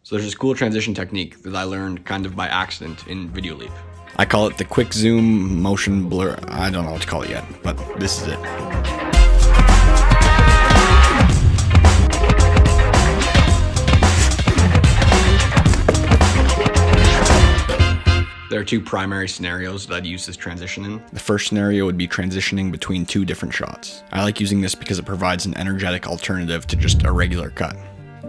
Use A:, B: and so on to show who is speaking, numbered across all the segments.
A: So there's this cool transition technique that I learned kind of by accident in Videoleap. I call it the quick zoom motion blur. I don't know what to call it yet, but this is it. There are two primary scenarios that I'd use this transition in. The first scenario would be transitioning between two different shots. I like using this because it provides an energetic alternative to just a regular cut.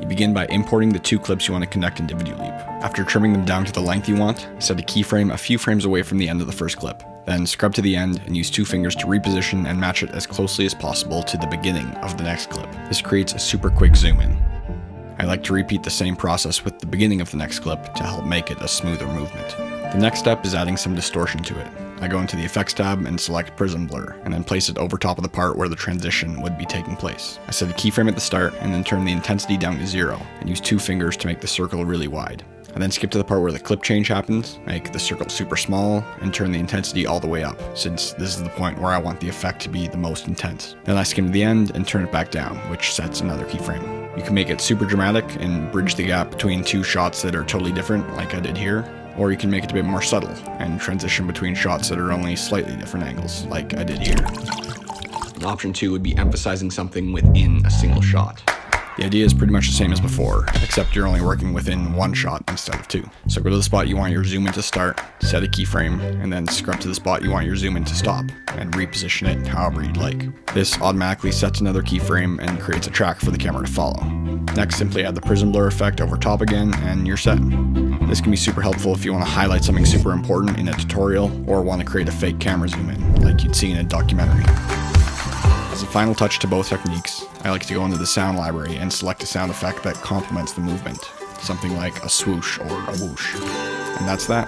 A: You begin by importing the two clips you want to connect into Videoleap. After trimming them down to the length you want, set a keyframe a few frames away from the end of the first clip. Then scrub to the end and use two fingers to reposition and match it as closely as possible to the beginning of the next clip. This creates a super quick zoom in. I like to repeat the same process with the beginning of the next clip to help make it a smoother movement. The next step is adding some distortion to it. I go into the effects tab and select prism blur, and then place it over top of the part where the transition would be taking place. I set a keyframe at the start and then turn the intensity down to 0 and use two fingers to make the circle really wide. I then skip to the part where the clip change happens, make the circle super small, and turn the intensity all the way up, since this is the point where I want the effect to be the most intense. Then I skim to the end and turn it back down, which sets another keyframe. You can make it super dramatic and bridge the gap between two shots that are totally different, like I did here, or you can make it a bit more subtle and transition between shots that are only slightly different angles, like I did here. Option 2 would be emphasizing something within a single shot. The idea is pretty much the same as before, except you're only working within one shot instead of two. So go to the spot you want your zoom in to start, set a keyframe, and then scrub to the spot you want your zoom in to stop, and reposition it however you'd like. This automatically sets another keyframe and creates a track for the camera to follow. Next, simply add the prism blur effect over top again, and you're set. This can be super helpful if you want to highlight something super important in a tutorial, or want to create a fake camera zoom in, like you'd see in a documentary. As a final touch to both techniques, I like to go into the sound library and select a sound effect that complements the movement, something like a swoosh or a whoosh. And that's that.